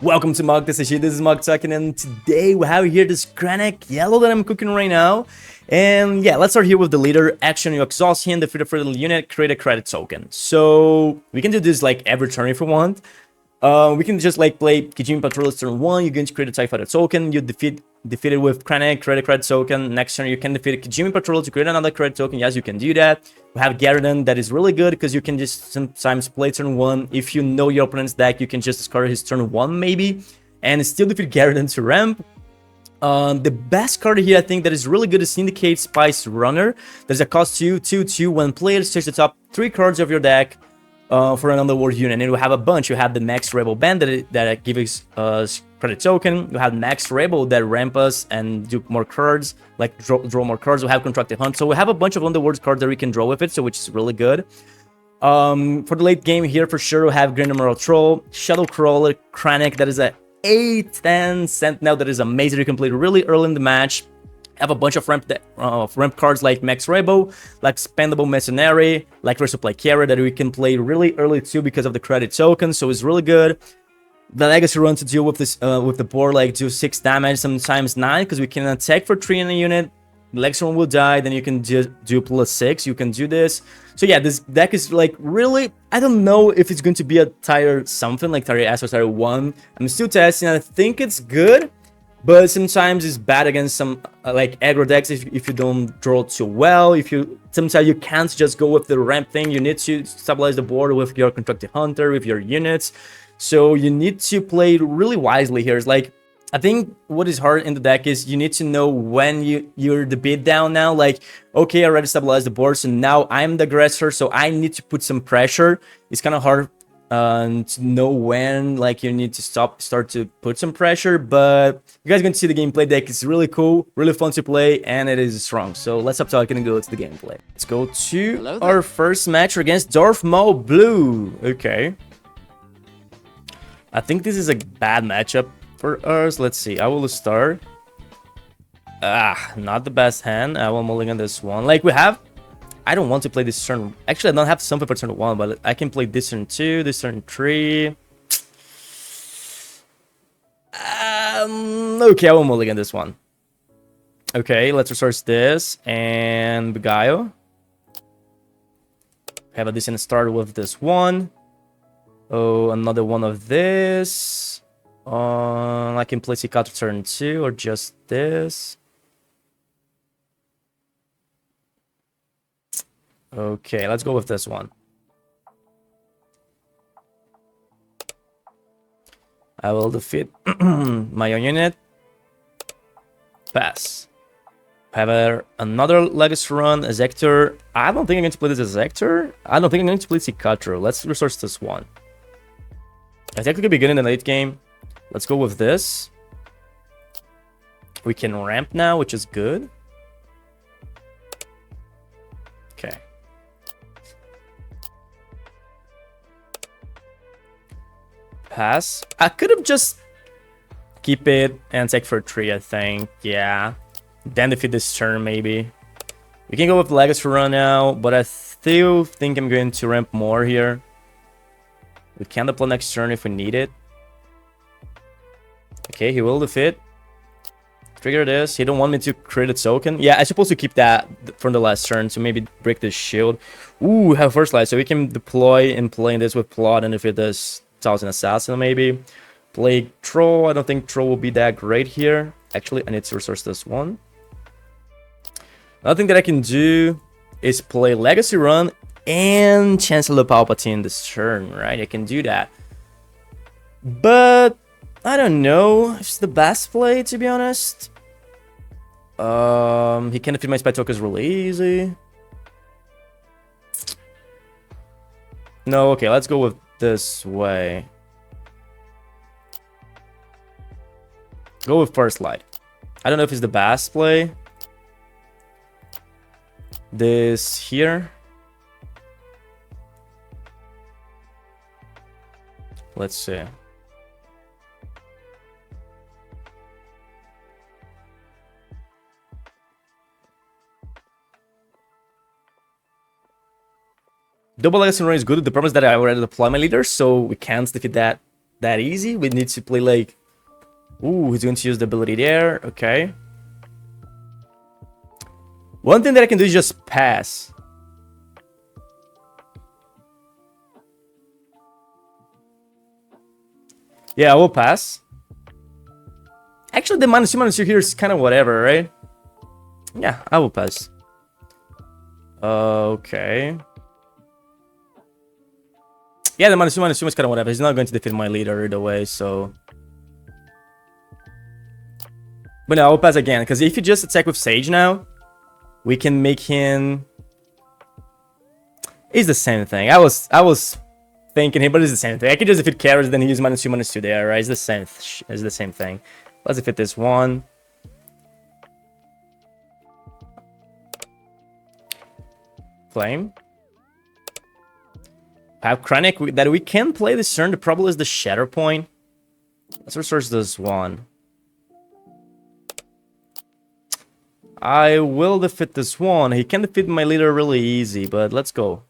Welcome to Mug This is Mug talking, and today we have here this KRENNIC yellow that I'm cooking right now. And yeah, let's start here with the leader. Action, you exhaust him, defeat a friendly unit, create a credit token. So we can do this like every turn if we want. We can just like play Kijimi Patrol turn 1, you're going to create a TIE Fighter token, you defeat it with KRENNIC, create a credit token. Next turn you can defeat Kijimi Patrol to create another credit token. Yes, you can do that. We have Iden that is really good because you can just sometimes play turn 1. If you know your opponent's deck, you can just discard his turn 1 maybe and still defeat Iden to ramp. The best card here I think that is really good is Syndicate Spice Runner. There's a cost 2/2 when played, search the top 3 cards of your deck for an underworld unit, and we have a bunch. You have the Max Rebel Band that gives us credit token. You have Max Rebel that ramp us and do more cards, like draw more cards. We have Contracted Hunt, so we have a bunch of underworld cards that we can draw with it, so which is really good. For the late game here, for sure, we have Grand Emerald Troll, Shadow Crawler, KRENNIC. That is a 8/10 Sentinel that is amazing. You can play really early in the match. Have a bunch of ramp cards like Max Rebel, like Spendable Mercenary, like Resupply Carrier that we can play really early too because of the credit token, so it's really good. The Legacy run to deal with this with the board, like do 6 damage, sometimes 9, because we can attack for 3 in a unit. The Legacy run will die, then you can just do +6. You can do this. So yeah, this deck is like really, I don't know if it's going to be a tier something like tier S or tier 1. I'm still testing. I think it's good. But sometimes it's bad against some like aggro decks if you don't draw too well. Sometimes you can't just go with the ramp thing. You need to stabilize the board with your Contracted Hunter, with your units. So you need to play really wisely here. It's like, I think what is hard in the deck is you need to know when you're the beat down now. Like, okay, I already stabilized the board, so now I'm the aggressor, so I need to put some pressure. It's kind of hard to know when like you need to start to put some pressure, but you guys are going to see the gameplay. Deck is really cool, really fun to play, and it is strong. So let's stop talking and go to the gameplay. Let's go to our first match against Darth Maul Blue. Okay, I think this is a bad matchup for us. Let's see, I will start. Not the best hand. I will mulligan this one. Like we have, I don't want to play this turn. Actually, I don't have something for turn 1, but I can play this turn 2, this turn 3. Okay, I will mulligan this one. Okay, let's resource this and Beguile. Have a decent start with this one. Oh, another one of this. I can play Cicato turn 2 or just this. Okay, let's go with this one. I will defeat my own unit. Pass. Have another Legacy run, Executor. I don't think I'm going to play this Executor. I don't think I'm going to play Cicato. Let's resource this one. I think we could be good in the late game. Let's go with this. We can ramp now, which is good. Okay. Pass. I could have just keep it and take for 3, I think. Yeah. Then defeat this turn, maybe. We can go with the Legacy run now, but I still think I'm going to ramp more here. We can deploy next turn if we need it. Okay, he will defeat. Trigger this. He don't want me to create a token. Yeah, I'm supposed to keep that from the last turn to maybe break this shield. Ooh, we have first light, so we can deploy and play this with plot and defeat this 1000 Assassin maybe. Play Troll. I don't think Troll will be that great here. Actually, I need to resource this one. Another thing that I can do is play Legacy Run and Chancellor Palpatine this turn, right? I can do that. But I don't know if it's the best play, to be honest. He can defeat my Spy Tokens really easy. No, okay, let's go with this way. Go with First Light. I don't know if it's the best play. This here. Let's see. Double Legacy Run is good. The problem is that I already deploy my leader, so we can't defeat that that easy. We need to play like... Ooh, he's going to use the ability there. Okay. One thing that I can do is just pass. Yeah, I will pass. Actually, the -2/-2 here is kind of whatever, right? Yeah, I will pass. Okay. Yeah, the -2/-2 is kind of whatever. He's not going to defeat my leader either way, so... But no, I will pass again, because if you just attack with Sage now, we can make him... It's the same thing. I was thinking here, but it's the same thing. I can just defeat carries, then he use -2/-2 there, right? It's the same thing. Let's defeat this one. Flame. Have KRENNIC that we can play this turn. The problem is the Shatter Point. Let's resource this one. I will defeat this one. He can defeat my leader really easy, but let's go.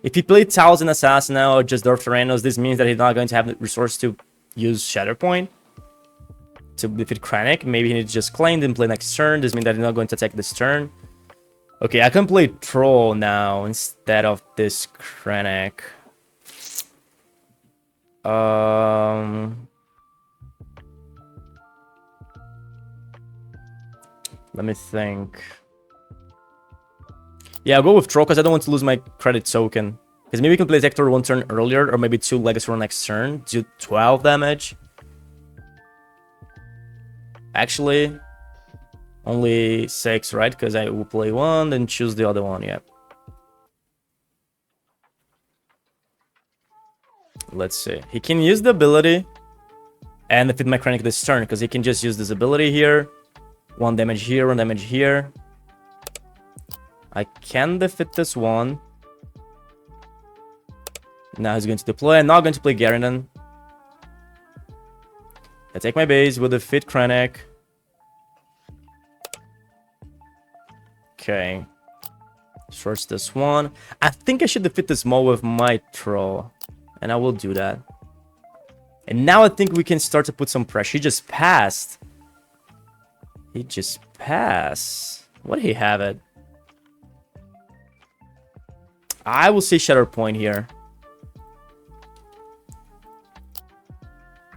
If he played 1000 Assassin now or just Darth Tyrannos, this means that he's not going to have the resource to use Shatter Point to defeat KRENNIC. Maybe he needs to just claim and play next turn. This means that he's not going to attack this turn. Okay, I can play Troll now instead of this KRENNIC. Let me think. Yeah, I'll go with Troll because I don't want to lose my credit token. Because maybe we can play Hector one turn earlier, or maybe 2 Legacy Run next turn. Do 12 damage. Actually, only 6, right? Because I will play one, then choose the other one, yeah. Let's see. He can use the ability and defeat my KRENNIC this turn, because he can just use this ability here. 1 damage here, 1 damage here. I can defeat this one. Now he's going to deploy. I'm not going to play Garrinan. I take my base, will defeat KRENNIC. Okay. Source this one. I think I should defeat this Maul with my Troll. And I will do that. And now I think we can start to put some pressure. He just passed. He just passed. What did he have it? I will say Shatter Point here.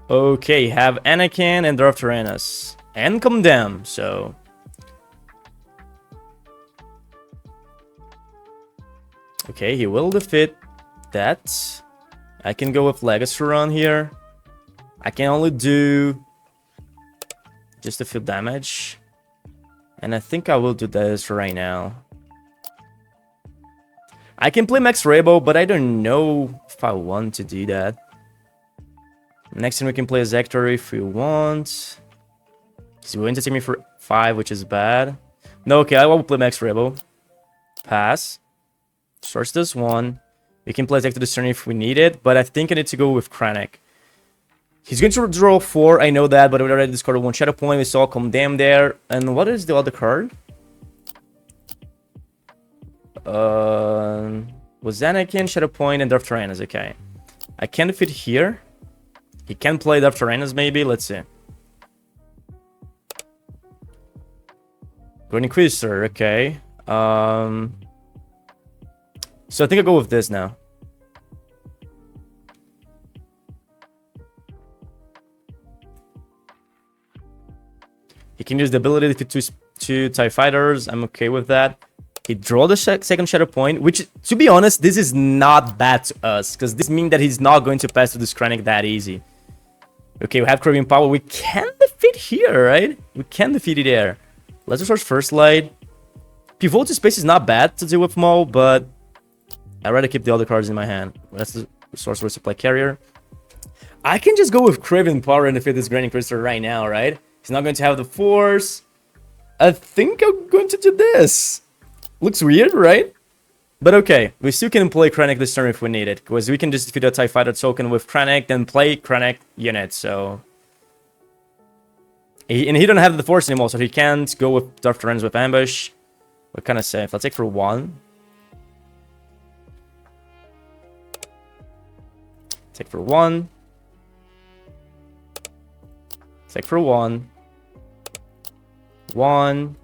Okay, have Anakin and Darth Tyrannos. And Condemn, so... Okay, he will defeat that. I can go with Legacy Run here. I can only do just a few damage. And I think I will do this right now. I can play Max Rebo, but I don't know if I want to do that. Next time we can play a Zector if we want. He's going to take me for 5, which is bad. No, okay, I will play Max Rebo. Pass. Source this one. We can play Zector this turn if we need it, but I think I need to go with KRENNIC. He's going to draw 4, I know that, but we already discarded 1 Shadow Point. We saw Condemn there. And what is the other card? Was Anakin, Shadow Point, and Darth Tyrannos. Okay. I can defeat here. He can play Darth Tyrannos maybe. Let's see. Grand Inquisitor. Okay. So I think I'll go with this now. He can use the ability to defeat 2 TIE Fighters. I'm okay with that. He draw the second Shadow Point, which, to be honest, this is not bad to us, because this means that he's not going to pass to this KRENNIC that easy. Okay, we have Craving Power. We can defeat here, right? We can defeat it there. Let's resource First Light. Pivot to Space is not bad to deal with Maul, but I'd rather keep the other cards in my hand. That's the Resource Resupply Carrier. I can just go with Craving Power and defeat this Grand Inquisitor right now, right? He's not going to have the Force. I think I'm going to do this. Looks weird, right? But okay, we still can play KRENNIC this turn if we need it, because we can just defeat a TIE Fighter token with KRENNIC, then play KRENNIC unit, so... And he don't have the Force anymore, so he can't go with Darth Tyrannos with Ambush. We're kind of safe. Let's take for 1. Take for 1. Take for 1. 1.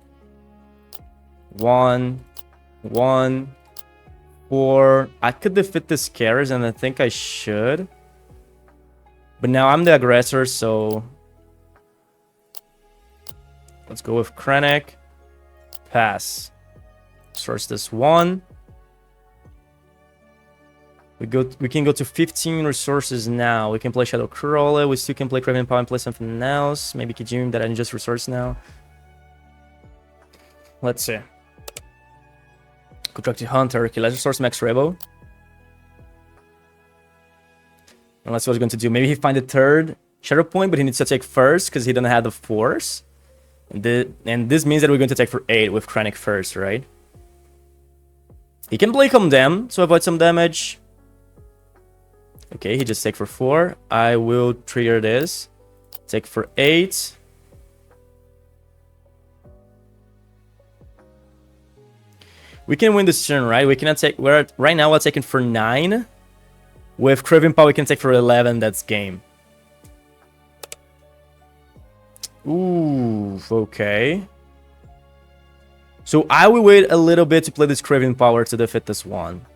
1. 1. 4. I could defeat this carriers, and I think I should. But now I'm the aggressor, so... Let's go with KRENNIC. Pass. Source this 1. We can go to 15 resources now. We can play Shadow Crawler. We still can play Craven Power and play something else. Maybe Kijim that I just resource now. Let's see. Contracted Hunter. Okay, let's resource Max Rebel. And that's what he's going to do. Maybe he find the 3rd Shadow Point, but he needs to take first because he doesn't have the Force. And this means that we're going to take for 8 with KRENNIC first, right? He can play Condemn to avoid some damage. Okay, he just take for 4. I will trigger this. Take for 8. We can win this turn, right? We cannot take... right now we're taking for 9. With Craven Power, we can take for 11. That's game. Ooh, okay. So I will wait a little bit to play this Craven Power to defeat this one.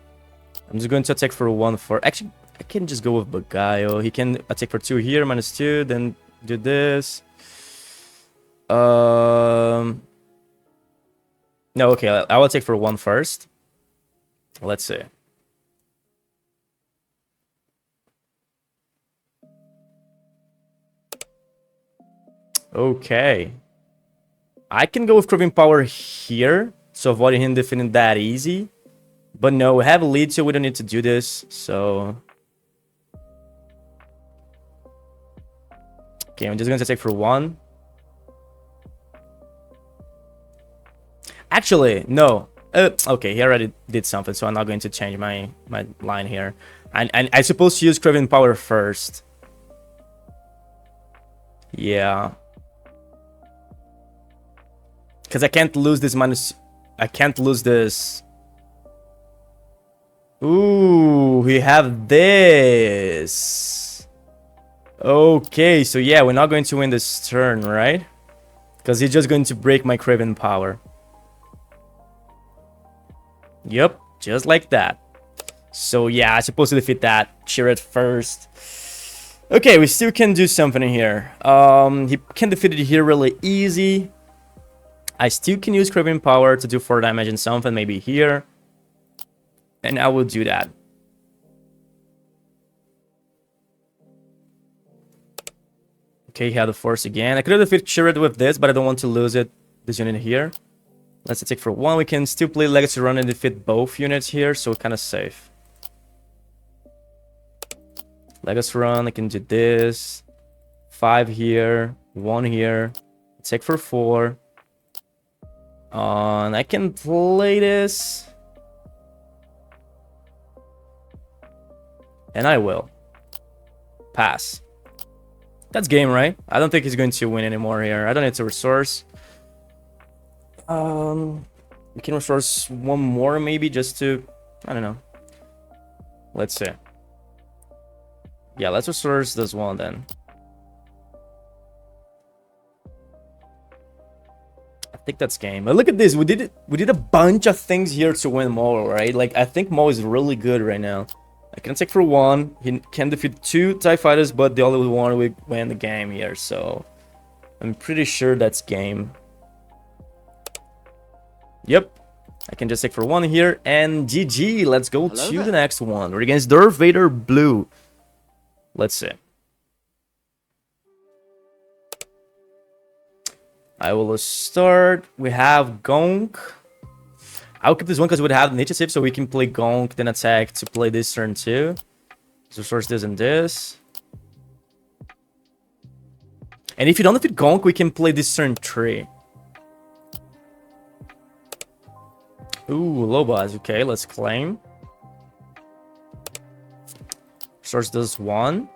I'm just going to attack for 1 for... Actually, I can just go with Bagayo. He can attack for 2 here, -2, then do this. No, okay, I will take for 1 first. Let's see. Okay. I can go with Craving Power here, so avoiding him defeating that easy. But no, we have a lead, so we don't need to do this, so... Okay, I'm just going to take for 1. Actually, no. Okay, he already did something, so I'm not going to change my line here. And I'm supposed to use Craving Power first. Yeah. Because I can't lose this minus... I can't lose this. Ooh, we have this. Okay, so yeah, we're not going to win this turn, right? Because he's just going to break my Craven Power. Yep, just like that. So yeah, I'm supposed to defeat that Chirrut first. Okay, we still can do something here. He can defeat it here really easy. I still can use Craven Power to do 4 damage and something, maybe here. And I will do that. Okay, he had the Force again. I could have defeated Chirrut with this, but I don't want to lose it. This unit here. Let's take for 1. We can still play Legacy Run and defeat both units here, so we're kind of safe. Legacy Run, I can do this. 5 here, 1 here. Take for 4. And I can play this. And I will. Pass. That's game, right? I don't think he's going to win anymore here. I don't need to resource. We can resource 1 more maybe just to... I don't know. Let's see. Yeah, let's resource this one then. I think that's game. But look at this. We did a bunch of things here to win Maul, right? Like, I think Maul is really good right now. I can take for 1. He can defeat 2 TIE fighters, but the only one will win the game here. So I'm pretty sure that's game. Yep. I can just take for 1 here. And GG. Let's go to the next one. We're against Darth Vader Blue. Let's see. I will start. We have Gonk. I'll keep this one because we would have initiative, so we can play Gonk, then attack to play this turn too. So source this and this. And if you don't defeat Gonk, we can play this turn 3. Ooh, low boss. Okay, let's claim. Source this 1.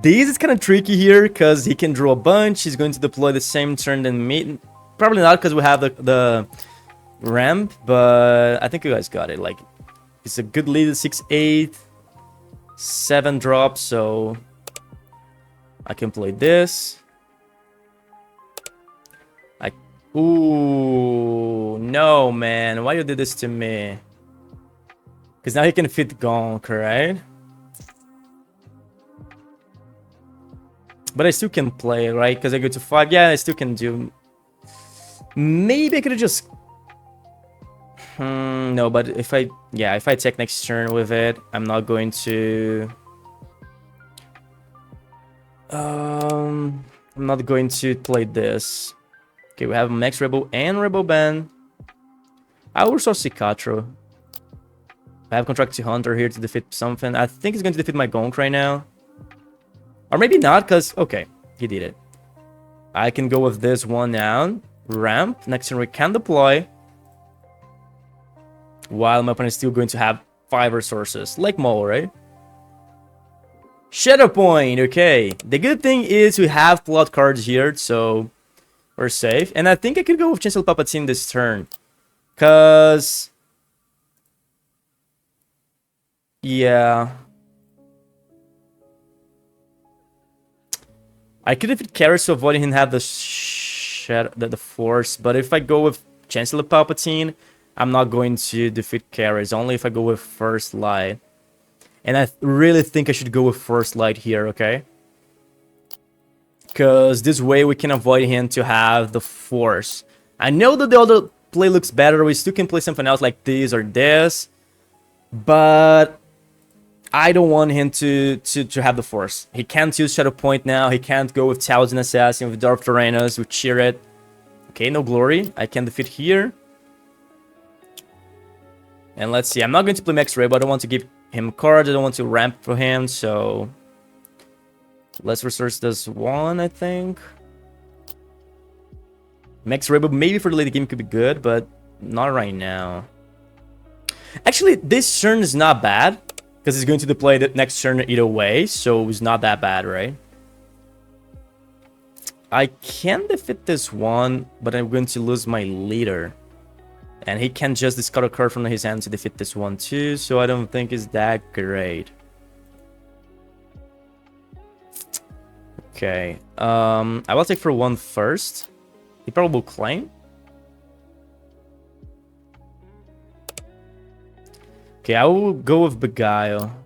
This is kind of tricky here because he can draw a bunch. He's going to deploy the same turn than me. Probably not because we have the ramp, but I think you guys got it. Like, it's a good lead at 6-8. 7 drops, so I can play this. Ooh, no, man. Why you did this to me? Because now he can fit Gonk, right? But I still can play, right? Because I go to 5. Yeah, I still can do... Maybe I could have just... no, but if I... Yeah, if I take next turn with it, I'm not going to... I'm not going to play this. Okay, we have Max Rebel and Rebel Band. I also Cicatro. I have Contract to Hunter here to defeat something. I think he's going to defeat my Gonk right now. Or maybe not, because... Okay, he did it. I can go with this one down. Ramp. Next turn we can deploy. While my opponent is still going to have 5 resources. Like Maul, right? Shadow Point, okay. The good thing is we have plot cards here, so... We're safe. And I think I could go with Chancellor Palpatine this turn. Because... Yeah. I could defeat Karis to avoid him have the Force. But if I go with Chancellor Palpatine, I'm not going to defeat Karis. Only if I go with First Light. And I really think I should go with First Light here, okay? Because this way we can avoid him to have the Force. I know that the other play looks better. We still can play something else like this or this. But I don't want him to have the Force. He can't use Shadow Point now. He can't go with Thousand Assassin, with Darth Tyrannus, with Chirrut. Okay, no glory. I can defeat here. And let's see. I'm not going to play Max Rebel. I don't want to give him cards. I don't want to ramp for him, so... Let's resource this one, I think. Max Rebel maybe for the late game could be good, but not right now. Actually, this turn is not bad, because he's going to deploy the next turn either way, so it's not that bad, right? I can defeat this one, but I'm going to lose my leader. And he can just discard a card from his hand to defeat this one too, so I don't think it's that great. Okay, I will take for 1 first. He probably will claim. Okay, I will go with Beguile.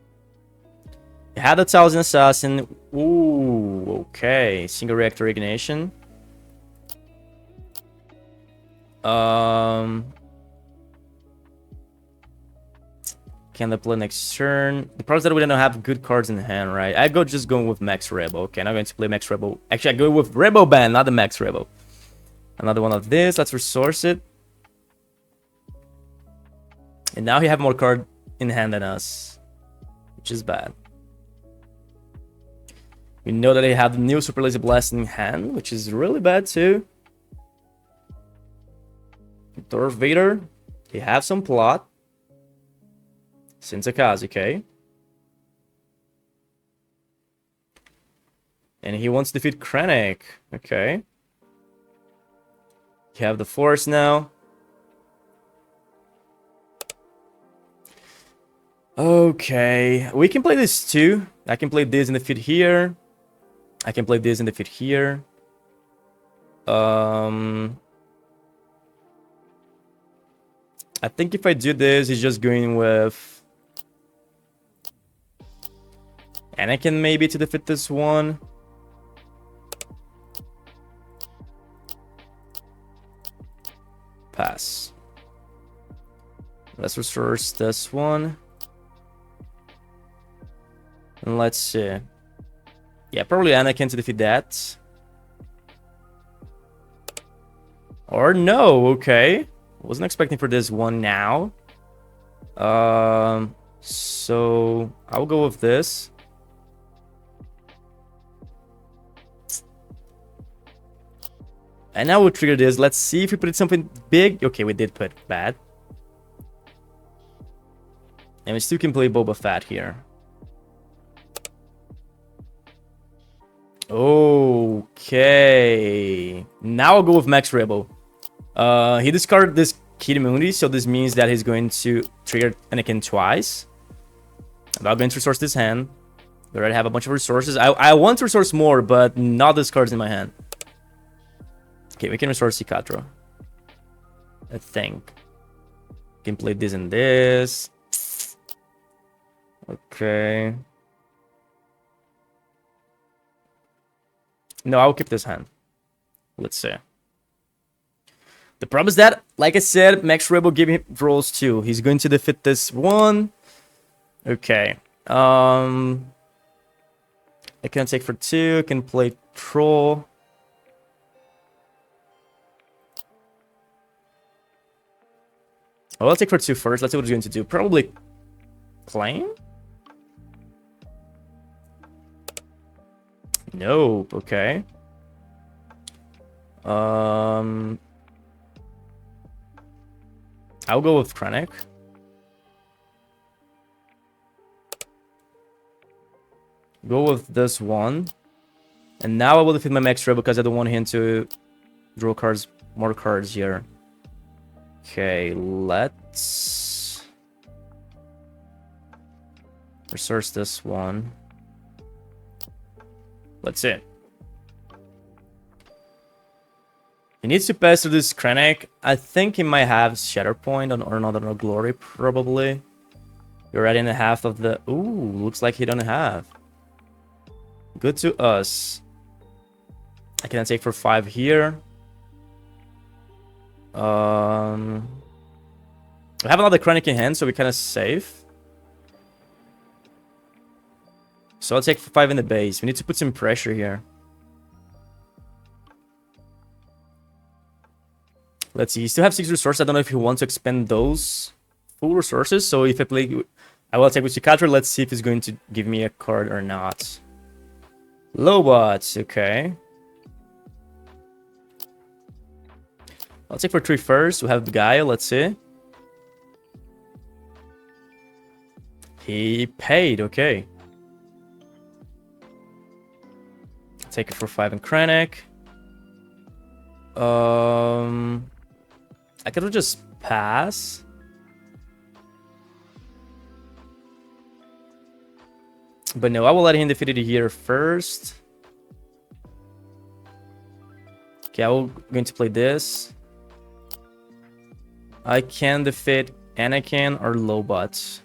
He had a Thousand Assassin. Ooh, okay. Single reactor ignition. Can deploy next turn. The problem is that we don't have good cards in hand, right? I go just going with Max Rebel. Okay, I'm not going to play Max Rebel. Actually, I go with Rebel Band, not the Max Rebel. Another one of this. Let's resource it. And now he have more card in hand than us, which is bad. We know that they have the new Super Laser Blast in hand, which is really bad too. Darth Vader. They have some plot. Sinzakazi, okay. And he wants to defeat KRENNIC. Okay. You have the Force now. Okay. We can play this too. I can play this in the fit here. I can play this in the fit here. I think if I do this, he's just going with... And I can maybe to defeat this one. Pass. Let's resource this one. And let's see. Yeah, probably Anakin to defeat that. Or no, okay. Wasn't expecting for this one now. So I'll go with this. And now we'll trigger this. Let's see if we put something big. Okay, we did put bad. And we still can play Boba Fett here. Okay. Now I'll go with Max Rebel. He discarded this Kid Mundi, so this means that he's going to trigger Anakin twice. I'm not going to resource this hand. We already have a bunch of resources. I want to resource more, but not this cards in my hand. Okay, we can resource Cicatro. I think. Can play this and this. Okay. No, I'll keep this hand. Let's see. The problem is that, like I said, Max Rebel gave him rolls too. He's going to defeat this one. Okay. I can take for 2. I can play Troll. I'll take for 2 first. Let's see what he's going to do. Probably claim? Nope. Okay. I'll go with KRENNIC. Go with this one. And now I will defeat my Max Rebel because I don't want him to draw cards, more cards here. Okay, let's resource this one. Let's see. He needs to pass through this KRENNIC. I think he might have Shatterpoint or another Glory, probably. You're right in the half of the... Ooh, looks like he don't have. Good to us. I can take for 5 here. We have another KRENNIC in hand, so we're kind of safe. So I'll take for 5 in the base. We need to put some pressure here. Let's see. He still have 6 resources. I don't know if he wants to expend those full resources. So if I play, I will take with Cicatro. Let's see if he's going to give me a card or not. Lobots. Okay. I'll take for 3 first. We have Gaia. Let's see. He paid. Okay. Take it for 5 in KRENNIC. I could just pass. But no, I will let him defeat it here first. Okay, I'm going to play this. I can defeat Anakin or Lobot.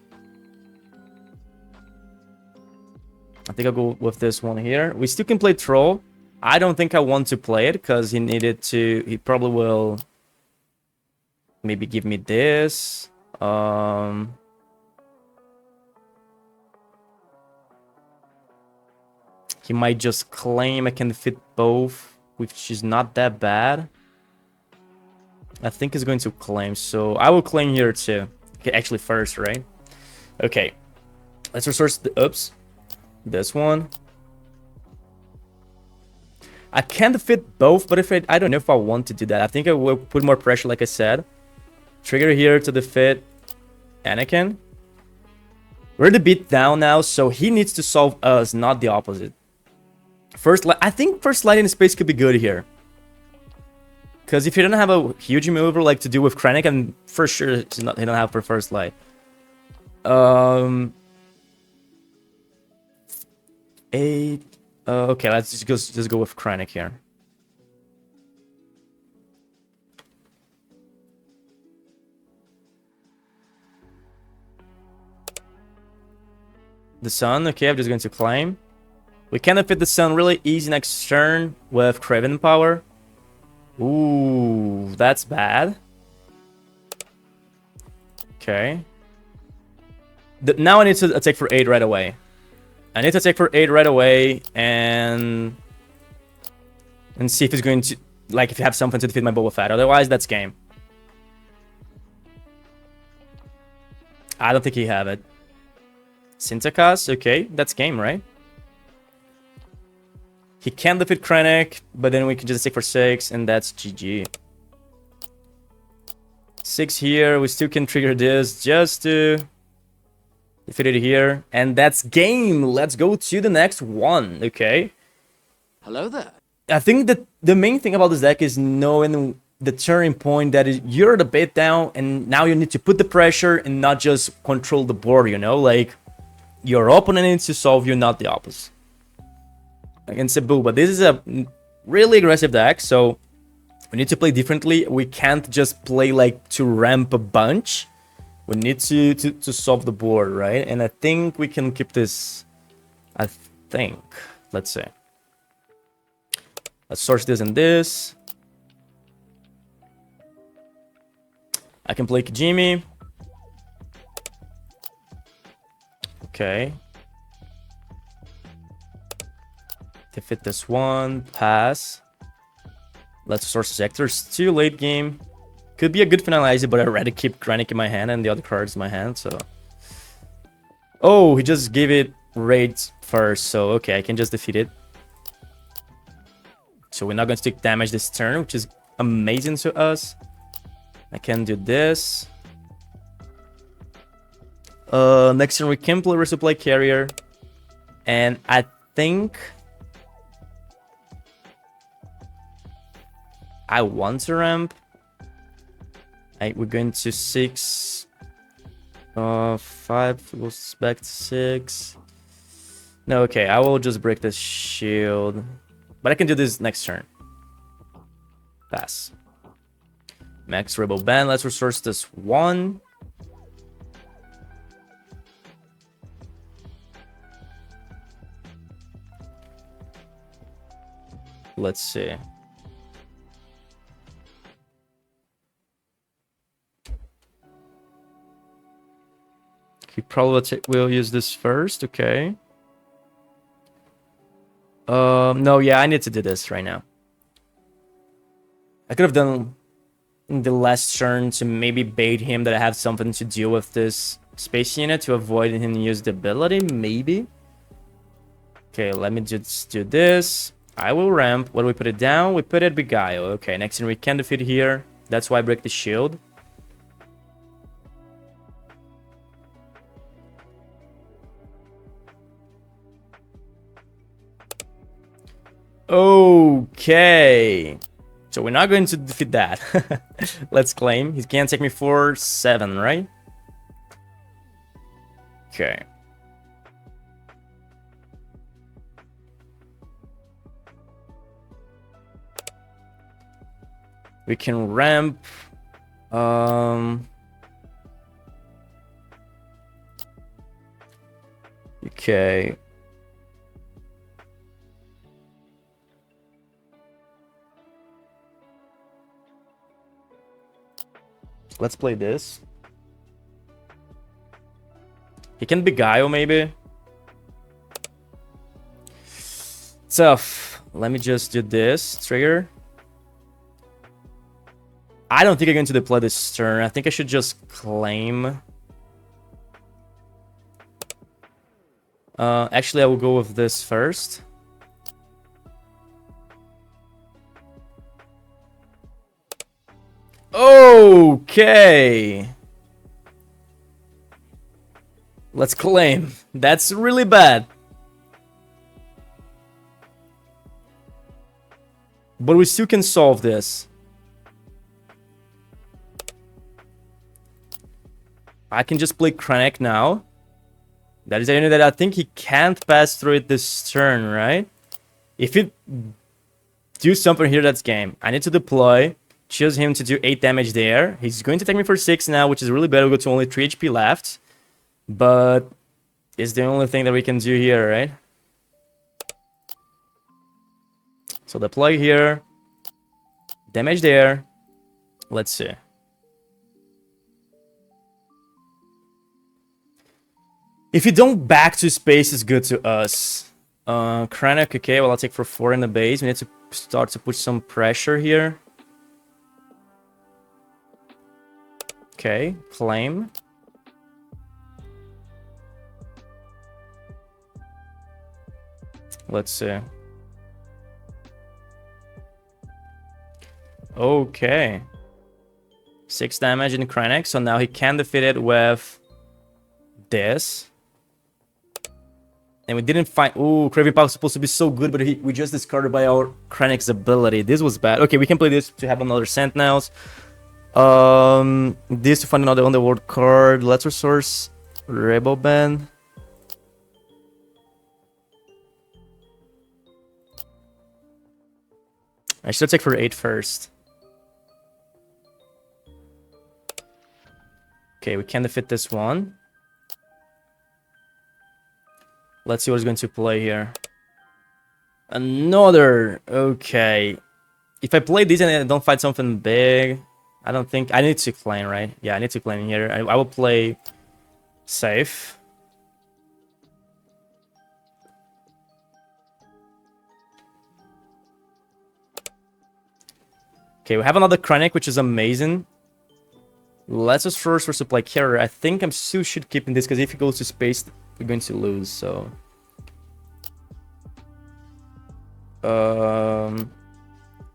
I think I'll go with this one here. We still can play Troll. I don't think I want to play it because he needed to... He probably will maybe give me this. He might just claim I can defeat both, which is not that bad. I think he's going to claim, so I will claim here too. Okay, actually first, right? Okay. Let's resource the... Oops. This one. I can defeat both, but if I don't know if I want to do that. I think I will put more pressure, like I said. Trigger here to defeat Anakin. We're the beat down now, so he needs to solve us, not the opposite. I think first light in space could be good here. Because if you don't have a huge mover like to do with KRENNIC, I'm for sure he don't have for first light. 8. Okay, let's just go with KRENNIC here. The sun. Okay, I'm just going to claim. We can defeat the sun really easy next turn with Craven power. Ooh, that's bad. Okay. Now I need to attack for 8 right away. I need to take for 8 right away and see if he's going to, like, if you have something to defeat my Boba Fett. Otherwise, that's game. I don't think he have it. Syntacus, okay, that's game, right? He can defeat KRENNIC, but then we can just take for 6, and that's GG. 6 here, we still can trigger this just to defeat it here, and that's game. Let's go to the next one, okay? Hello there. I think that the main thing about this deck is knowing the turning point that you're the bait down, and now you need to put the pressure and not just control the board, you know? Like, Your opponent needs to solve you, not the opposite. Against a Boba. This is a really aggressive deck, so we need to play differently. We can't just play like to ramp a bunch. We need to solve the board, right? And I think we can keep this. I think. Let's see. Let's source this and this. I can play Kijimi. Okay. Defeat this one. Pass. Let's source Sector. It's too late game. Could be a good finalizer, but I'd rather keep KRENNIC in my hand and the other cards in my hand, so... Oh, he just gave it raid first, so okay, I can just defeat it. So we're not going to take damage this turn, which is amazing to us. I can do this. Next turn we can play Resupply Carrier. And I think... I want to ramp. We're going to 6. 5 goes back to 6. No, okay, I will just break this shield. But I can do this next turn. Pass. Max Rebel Band. Let's resource this one. Let's see. He probably will use this first. Okay. No, yeah, I need to do this right now. I could have done in the last turn to maybe bait him that I have something to deal with this space unit to avoid him use the ability, maybe. Okay, let me just do this. I will ramp. What do we put it down? We put it Beguile. Okay, next turn we can defeat here. That's why I break the shield. Okay. So we're not going to defeat that. Let's claim. He can't take me for 7, right? Okay. We can ramp. Okay. Let's play this. He can Beguile, maybe. Tough. Let me just do this. Trigger. I don't think I'm going to deploy this turn. I think I should just claim. Actually, I will go with this first. Okay. Let's claim. That's really bad. But we still can solve this. I can just play KRENNIC now. That is a unit that I think he can't pass through it this turn, right? If you do something here, that's game. I need to deploy. Choose him to do 8 damage there. He's going to take me for 6 now, which is really bad. We go to only 3 HP left. But it's the only thing that we can do here, right? So deploy here. Damage there. Let's see. If you don't back to space, it's good to us. KRENNIC, okay, well, I'll take for 4 in the base. We need to start to put some pressure here. Okay, claim. Let's see. Okay. 6 damage in KRENNIC, so now he can defeat it with this. And we didn't find... Ooh, Craving Power was supposed to be so good, but we just discarded by our KRENNIC's ability. This was bad. Okay, we can play this to have another Sentinels. This to find another Underworld card. Let's resource Rebel Band. I should take for 8 first. Okay, we can defeat this one. Let's see what's going to play here. Another. Okay. If I play these and I don't fight something big, I don't think... I need to claim, right? Yeah, I need to claim here. I will play safe. Okay, we have another KRENNIC, which is amazing. Let's just first supply carrier. I think I'm still should keep in this, because if he goes to space, we're going to lose, so...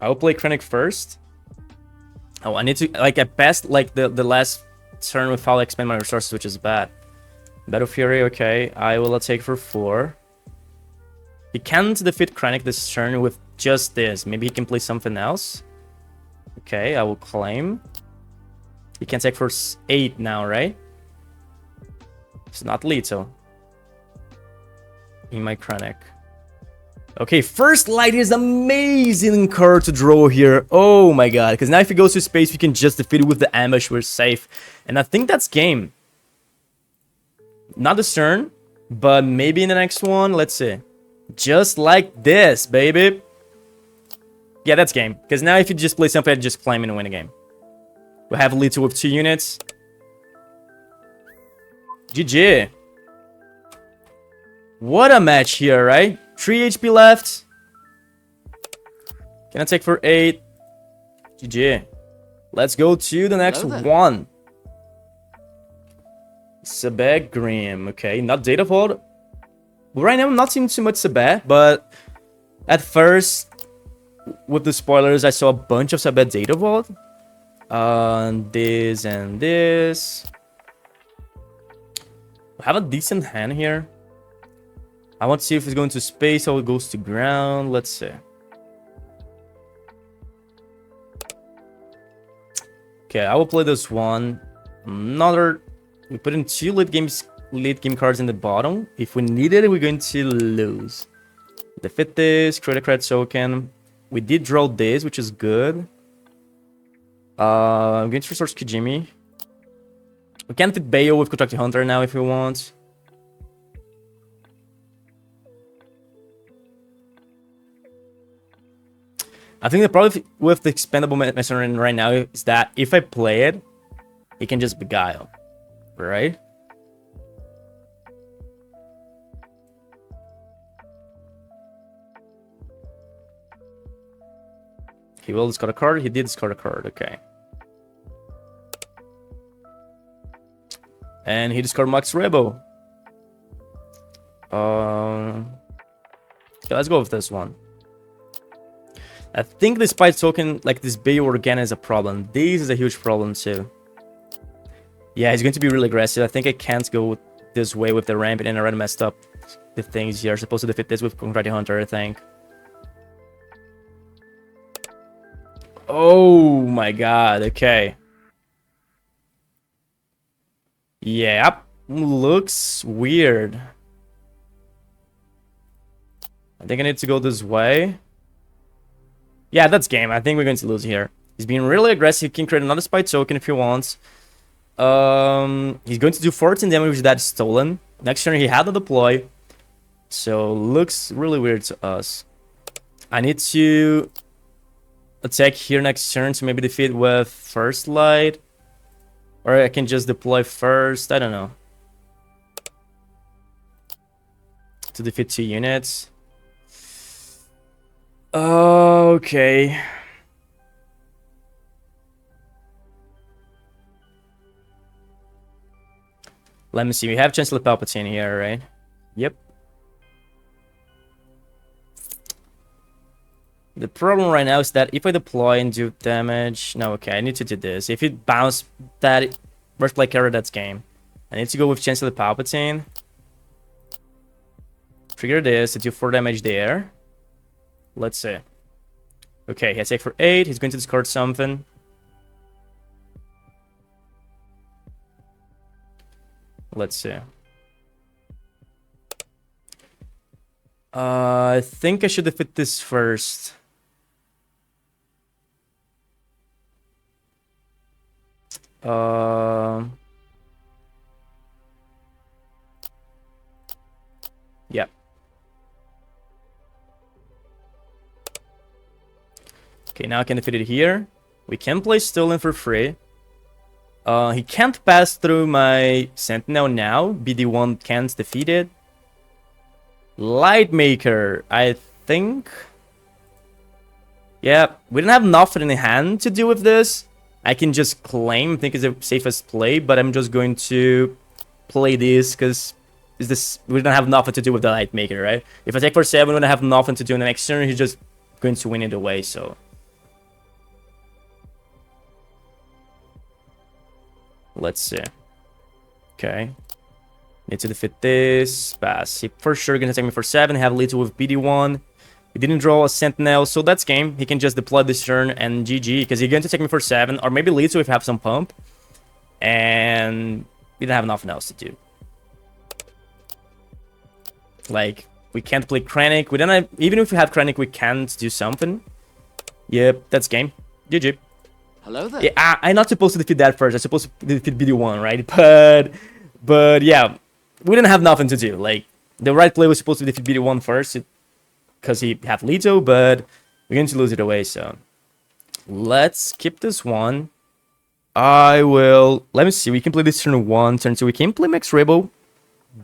I will play KRENNIC first. Oh, I need to... Like, I passed, like, the last turn without expend my resources, which is bad. Battle Fury, okay. I will take for 4. He can't defeat KRENNIC this turn with just this. Maybe he can play something else. Okay, I will claim. He can take for 8 now, right? It's not lethal. In my KRENNIC. Okay, first light is amazing card to draw here. Oh my god, because now if he goes to space, we can just defeat it with the ambush. We're safe. And I think that's game. Not this turn, but maybe in the next one. Let's see. Just like this, baby. Yeah, that's game. Because now if you just play something, I just claim and win a game. We have lethal with 2 units. GG. What a match here, right? 3 HP left. Can I take for 8? GG. Let's go to the next one. Sabine Grim. Okay, not data vault. Right now, I'm not seeing too much Sabine, but at first, with the spoilers, I saw a bunch of Sabine data vault. This and this. We have a decent hand here. I want to see if it's going to space or it goes to ground. Let's see. Okay, I will play this one. Another. We put in 2 late game cards in the bottom. If we need it, we're going to lose. Defeat this. Create a credit token. We did draw this, which is good. I'm going to resource Kijimi. We can fit Bayo with Contract Hunter now if we want. I think the problem with the expendable Mercenary right now is that if I play it, it can just beguile, right? He will discard a card. He did discard a card. Okay. And he discarded Max Rebo. Okay, let's go with this one. I think this Spite token, like this Bayo Organa, is a problem. This is a huge problem too. Yeah, he's going to be really aggressive. I think I can't go this way with the ramp, and I already messed up the things here. Supposed to defeat this with Contract Hunter, I think. Oh my god, okay. Yep, looks weird. I think I need to go this way. Yeah, that's game. I think we're going to lose here. He's being really aggressive. He can create another Spite token if he wants. He's going to do 14 damage with that stolen. Next turn he had to deploy. So looks really weird to us. I need to attack here next turn to maybe defeat with first light. Or I can just deploy first. I don't know. To defeat 2 units. Okay. Let me see. We have Chancellor Palpatine here, right? Yep. The problem right now is that if I deploy and do damage... No, okay, I need to do this. If it bounce that first play carry, that's game. I need to go with Chancellor Palpatine. Trigger this to do 4 damage there. Let's see. Okay, he has take for 8. He's going to discard something. Let's see. I think I should defeat this first. Uh, yeah. Okay, now I can defeat it here. We can play Stolen for free. He can't pass through my Sentinel now. BD1 can't defeat it. Lightmaker, I think. Yeah, we don't have nothing in hand to do with this. I can just claim, I think it's the safest play, but I'm just going to play this because we don't have nothing to do with the Lightmaker, right? If I take for 7, we don't have nothing to do in the next turn, he's just going to win it away, so. Let's see. Okay. Need to defeat this. Pass. He for sure gonna take me for 7. Have Lethal with BD1. He didn't draw a Sentinel, so that's game. He can just deploy this turn and GG, because he's going to take me for 7, or maybe Lethal if I have some pump. And we don't have nothing else to do. Like, we can't play KRENNIC. We don't have, even if we have KRENNIC, we can't do something. Yep, that's game. GG. Hello there. Yeah, I'm not supposed to defeat that first. I'm supposed to defeat BD1, right? But yeah, we didn't have nothing to do. Like, the right play was supposed to defeat BD1 first, because he have Leto, but we're going to lose it away, so. Let's keep this one. Let me see, we can play this turn 1, turn 2. We can play Max Rebel,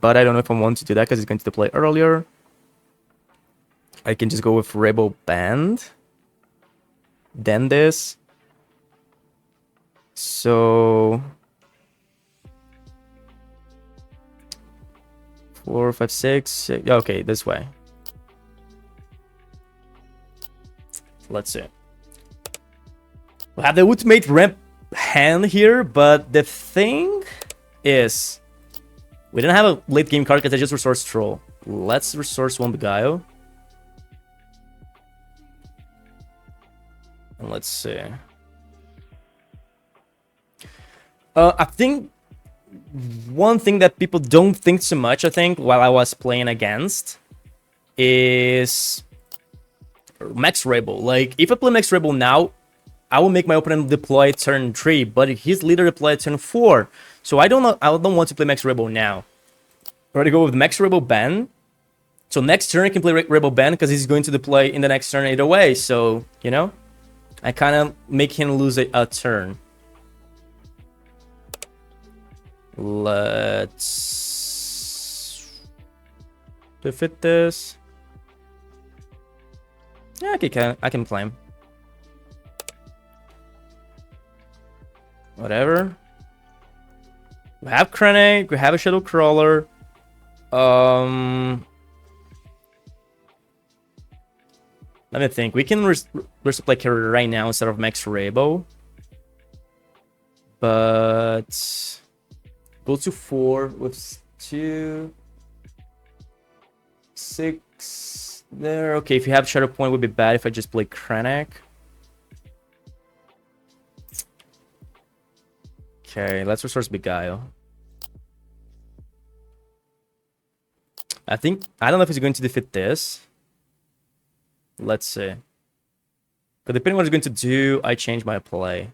but I don't know if I want to do that, because he's going to play earlier. I can just go with Rebel Band. Then this. So 4, 5, 6. Okay, this way. Let's see. We have the ultimate ramp hand here, but the thing is, we don't have a late game card because I just resource Troll. Let's resource one Beguile. And let's see. I think one thing that people don't think so much, I think, while I was playing against, is Max Rebel. Like, if I play Max Rebel now, I will make my opponent deploy turn 3, but his leader deploy turn 4. So I don't want to play Max Rebel now. I'm going to go with Max Rebel Ban. So next turn I can play Rebel Ban because he's going to deploy in the next turn either way. So, you know, I kind of make him lose a turn. Let's defeat this. Yeah, I can play him. Whatever. We have KRENNIC, we have a Shadow Crawler. Let me think. We can resupply carrier right now instead of Max Rebel. But go to 4 with 2, 6 there. Okay, if you have Shadow Point, it would be bad if I just play KRENNIC. Okay, let's resource Beguile. I don't know if he's going to defeat this. Let's see. But depending on what he's going to do, I change my play.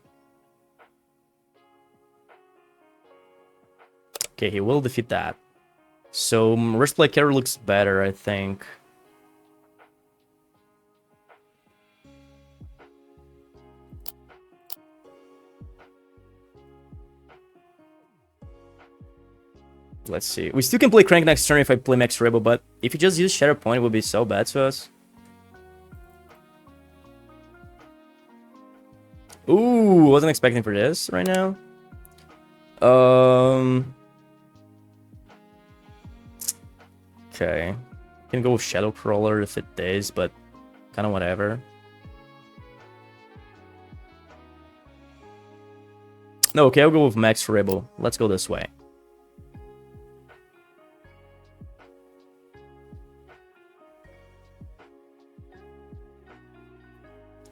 Okay, he will defeat that. So, Risk Play Carry looks better, I think. Let's see. We still can play KRENNIC next turn if I play Max Rebel, but if you just use Shadow Point, it would be so bad to us. Ooh, wasn't expecting for this right now. Okay. Can go with Shadow Crawler if it is, but kind of whatever. No, okay, I'll go with Max Rebel. Let's go this way.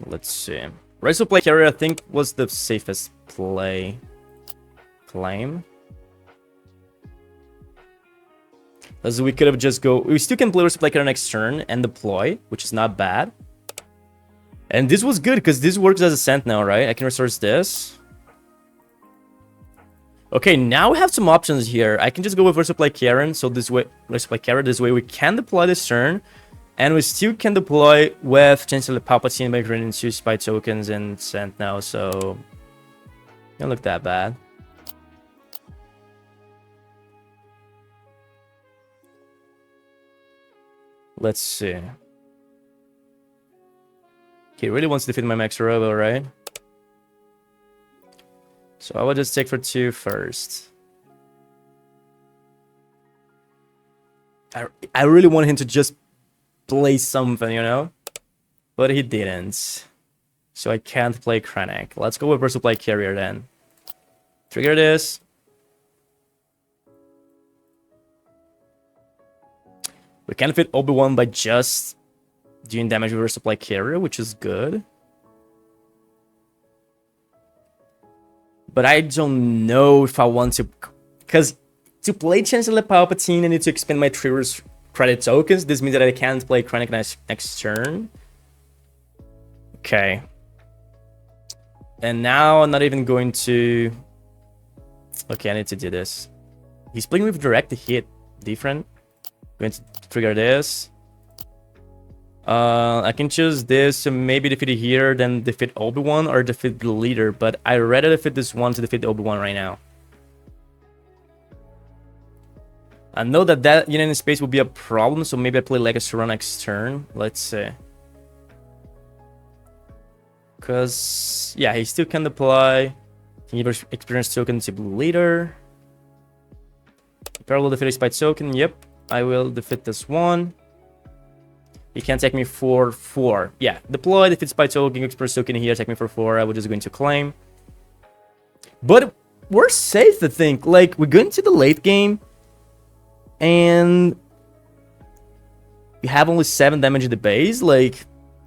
Let's see. Rise of Play Carrier, I think, was the safest play. Claim. As we could have just go... We still can play Rise of Play Carrier next turn and deploy, which is not bad. And this was good, because this works as a Sentinel, right? I can resource this. Okay, now we have some options here. I can just go with Resupply Karen, so this way, Resupply Karen, this way we can deploy this turn, and we still can deploy with Chancellor Palpatine by creating 2 spy tokens and sent now, so don't look that bad. Let's see. He really wants to defeat my Max Robo, right? So I will just take for 2 first. I really want him to just play something, you know? But he didn't. So I can't play KRENNIC. Let's go with Resupply Carrier then. Trigger this. We can fit Obi-Wan by just doing damage with Resupply Carrier, which is good. But I don't know if I want to... Because to play Chancellor Palpatine, I need to expend my Trigger's credit tokens. This means that I can't play KRENNIC next turn. Okay. And now I'm not even going to... Okay, I need to do this. He's playing with direct hit. Different. Going to trigger this. I can choose this to maybe defeat it here, then defeat Obi-Wan, or defeat the leader, but I'd rather defeat this one to defeat Obi-Wan right now. I know that unit in space will be a problem, so maybe I play Legacy Run next turn. Let's see. Because, yeah, he still can deploy. Can give experience token to blue leader. Parallel defeat a spy token. Yep, I will defeat this one. He can take me for 4. Yeah, deploy, defeat spy token, experience token here, take me for 4. I was just going to claim. But we're safe, I think. Like, we're going to the late game. And we have only 7 damage in the base. Like,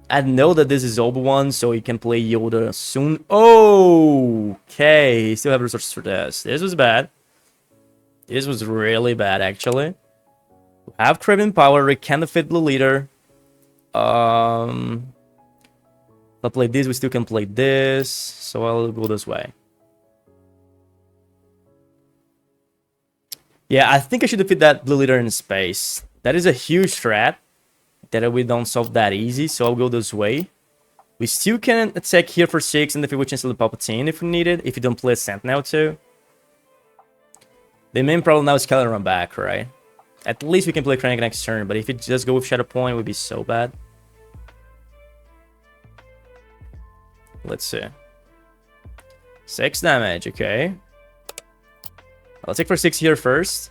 I know that this is Obi-Wan, so he can play Yoda soon. Oh, okay. He still have resources for this. This was bad. This was really bad, actually. We have Craven Power. We can defeat the leader. If I play this, we still can play this. So I'll go this way. Yeah, I think I should defeat that blue leader in space. That is a huge threat that we don't solve that easy, so I'll go this way. We still can attack here for 6 and defeat with Chancellor Palpatine if we need it, if you don't play a Sentinel too. The main problem now is Kylo Ren back, right? At least we can play KRENNIC next turn, but if it just go with Shadow Point, it would be so bad. Let's see. 6 damage, okay. I'll take for 6 here first.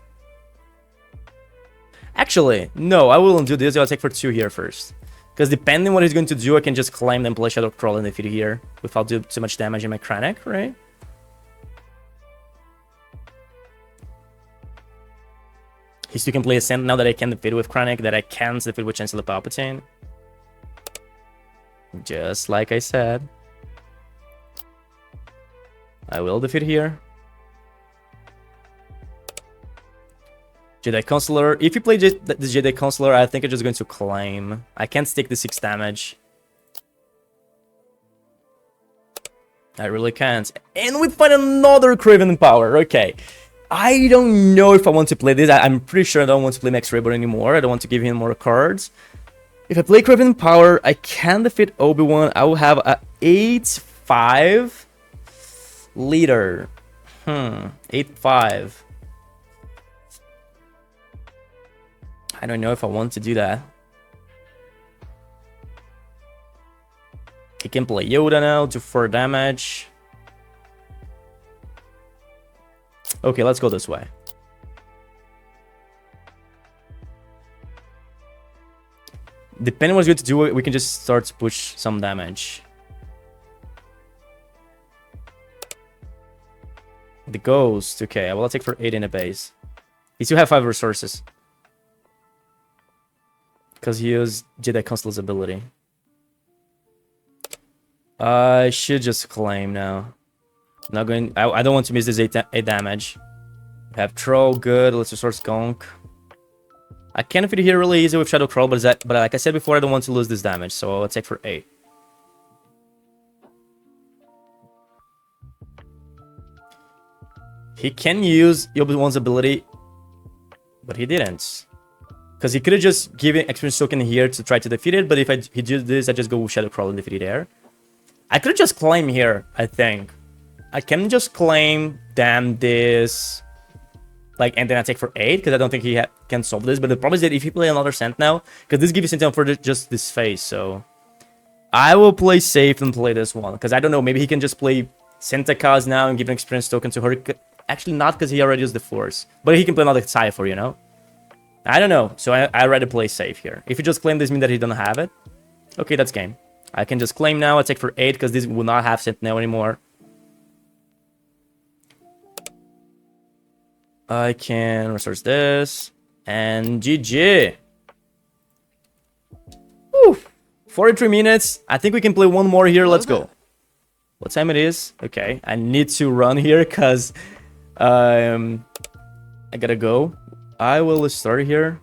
Actually, no, I won't do this. I'll take for 2 here first. Because depending on what he's going to do, I can just claim and play Shadow Crawl and defeat here without doing too much damage in my KRENNIC, right? He still can play a Sentinel that I can defeat with KRENNIC, that I can't defeat with Chancellor Palpatine. Just like I said. I will defeat here. Jedi Consular. If you play the Jedi Consular, I think I'm just going to claim. I can't stick the 6 damage. I really can't. And we find another Craven Power. Okay. I don't know if I want to play this. I'm pretty sure I don't want to play Max Rayburn anymore. I don't want to give him more cards. If I play Craven Power, I can defeat Obi-Wan. I will have a 8-5 leader. 8-5. I don't know if I want to do that. He can play Yoda now, do 4 damage. Okay, let's go this way. Depending on what he's going to do, we can just start to push some damage. The Ghost. Okay, well, I'll take for 8 in a base. He still have 5 resources. Because he used Jedi Consular's ability. I should just claim now. Not going. I don't want to miss this 8 damage. We have Troll, good. Let's resource Gonk. I can defeat it here really easy with Shadow Crawl, but like I said before, I don't want to lose this damage, so I'll take for 8. He can use Obi-Wan's ability, but he didn't. Because he could have just given experience token here to try to defeat it, but if he did this, I just go Shadow Crawl and defeat it there. I could just claim here, I think. I can just claim, damn this, like, and then I take for 8, because I don't think he can solve this. But the problem is that if you play another Scent now, because this gives you Sentinel for just this phase, so I will play safe and play this one, because I don't know, maybe he can just play Sentacaz now and give an experience token to her. Actually, not, because he already used the Force, but he can play another Cypher, you know? I don't know, so I rather play safe here. If you just claim this, mean that he don't have it. Okay, that's game. I can just claim now, I take for 8, because this will not have Sentinel anymore. I can resource this, and GG. Whew. 43 minutes. I think we can play one more here. Let's go. What time it is? Okay, I need to run here, because I gotta go. I will start here.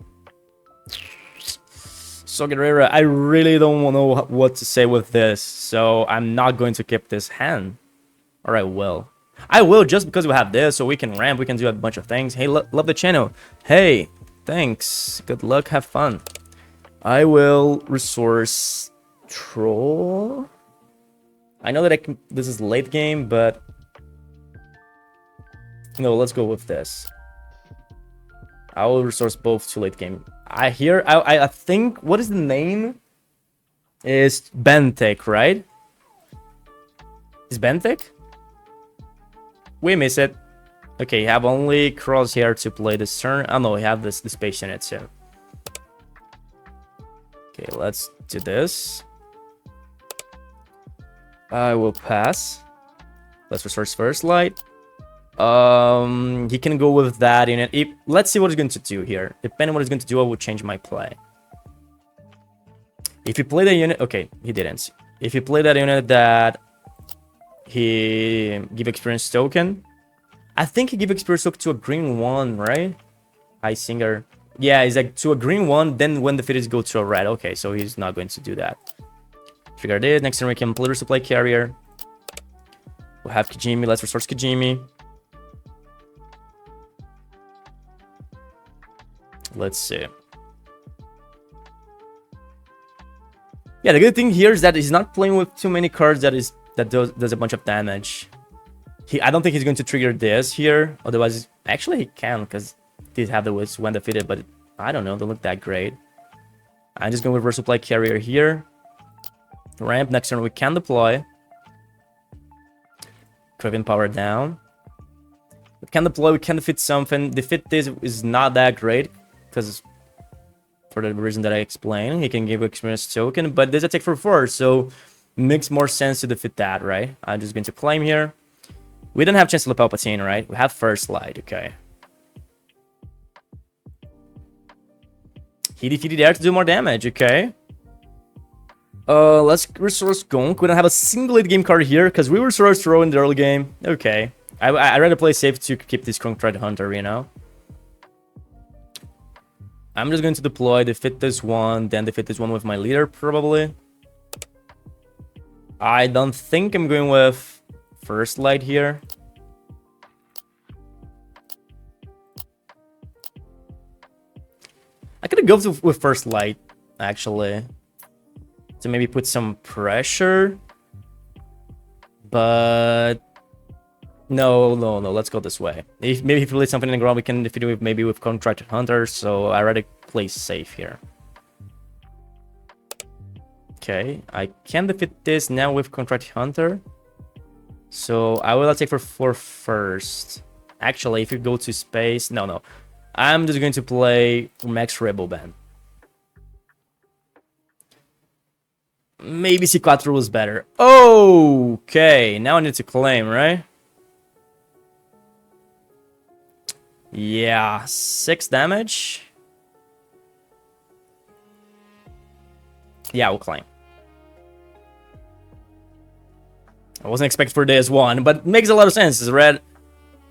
So Guerrera, I really don't know what to say with this, so I'm not going to keep this hand. Or I will. I will, just because we have this, so we can ramp, we can do a bunch of things. Hey, love the channel. Hey, thanks. Good luck, have fun. I will resource Troll. I know that this is late game, but no, let's go with this. I will resource both to late game. I think, what is the name? Is Bentek, right? Is Bentek? We miss it. Okay, you have only Crosshair to play this turn. Oh no, we have the space unit too. Okay, let's do this. I will pass. Let's resource first light. He can go with that unit. Let's see what he's going to do here. Depending on what he's going to do, I will change my play. If you play the unit... Okay, he didn't. If you play that unit that he give experience token, I think he give experience token to a green one, right? High Singer. Yeah, he's like to a green one, then when the fit is go to a red. Okay, so he's not going to do that. Figured it. Next turn we can play Resupply Carrier. We'll have Kijimi. Let's resource Kijimi. Let's see. Yeah, the good thing here is that he's not playing with too many cards that does a bunch of damage. I don't think he's going to trigger this here. Otherwise, actually he can, because he did have the Wiz when defeated, but I don't know, they look that great. I'm just going with Resupply Carrier here. Ramp, next turn we can deploy. Craven power down. We can deploy, we can defeat something. Defeat this is not that great, because for the reason that I explained, he can give experience token, but there's a take for 4, so makes more sense to defeat that, right? I'm just going to claim here. We don't have Chancellor Palpatine, right? We have First Light, okay. He defeated air to do more damage, okay. Let's resource Gonk. We don't have a single late game card here, because we resourced Throw in the early game. Okay. I'd rather play safe to keep this Kronk Thread Hunter, you know? I'm just going to deploy, defeat this one, then defeat this one with my leader, probably. I don't think I'm going with First Light here. I could go with First Light, actually, to maybe put some pressure. But no, let's go this way. Maybe if we leave something in the ground, we can defeat it with maybe with Contracted Hunter, so I rather play safe here. Okay, I can defeat this now with Contracted Hunter. So I will take for 4 first. Actually, if you go to space, no. I'm just going to play Max Rebel Band. Maybe C4 was better. Okay, now I need to claim, right? Yeah, 6 damage. Yeah, we'll claim. I wasn't expecting for this one, but makes a lot of sense. It's red.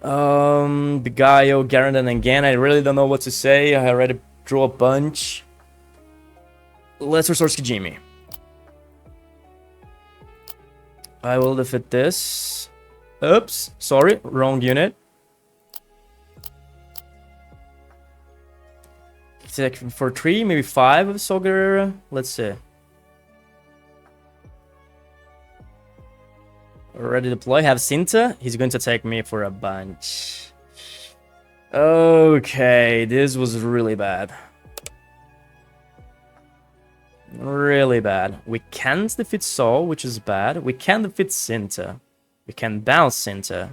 Beguile, Garandon again. I really don't know what to say. I already drew a bunch. Let's resource Kijimi. I will defeat this. Oops, sorry, wrong unit. take for 3, maybe 5 of Sol Guerrero. Let's see. Ready to deploy. Have Cinta. He's going to take me for a bunch. Okay, this was really bad. Really bad. We can't defeat Sol, which is bad. We can defeat Cinta. We can bounce Cinta.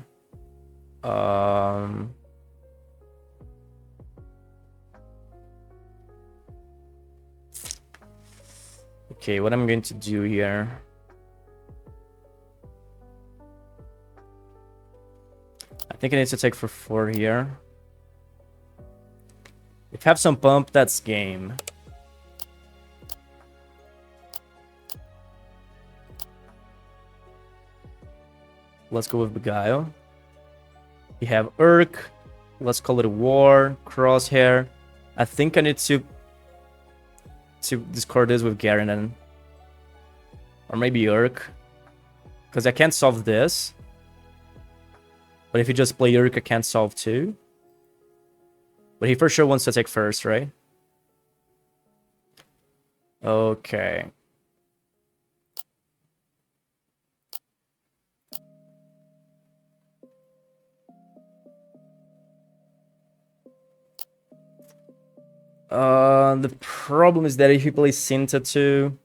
Okay, what I'm going to do here. I think I need to take for 4 here. If you have some pump, that's game. Let's go with Beguile. We have Urk. Let's call it a war. Crosshair. I think I need to discard this with Garen then. Or maybe Urk. Because I can't solve this. But if you just play Urk, I can't solve too. But he for sure wants to take first, right? Okay. The problem is that if he plays Cinta too,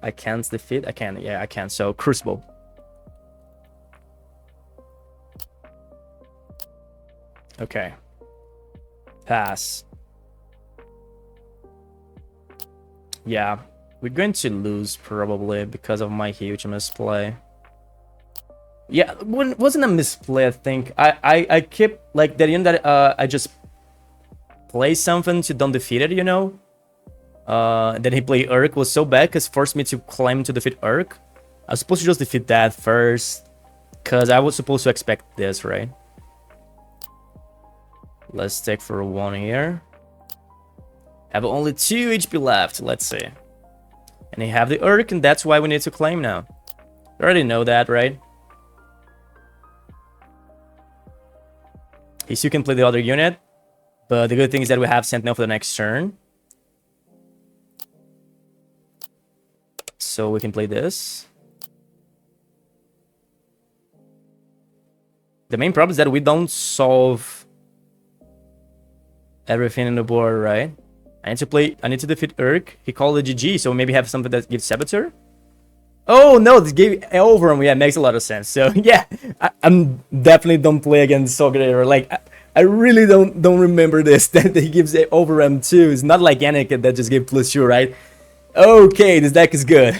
I can't defeat. I can, yeah, I can. So Crucible. Okay. Pass. Yeah, we're going to lose probably because of my huge misplay. Yeah, it wasn't a misplay, I think. I kept like the end that I just play something to don't defeat it, you know. Then he played Urk was so bad because forced me to claim to defeat Urk. I was supposed to just defeat that first, because I was supposed to expect this, right? Let's take for 1 here. Have only 2 HP left. Let's see. And they have the Urk, and that's why we need to claim now. You already know that, right? He still can play the other unit, but the good thing is that we have Sentinel for the next turn. So we can play this. The main problem is that we don't solve everything in the board, right? I need to defeat Urk. He called it GG, so maybe have something that gives Saboteur. Oh no, this gave Overwhelm. Yeah, makes a lot of sense. So yeah, I'm definitely don't play against Sol Guerrero. Like I really don't remember this that he gives Overwhelm too. It's not like Anakin that just gave +2, right? Okay, this deck is good.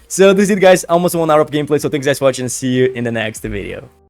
So this is it, guys. Almost 1 hour of gameplay. So thanks guys for watching and see you in the next video.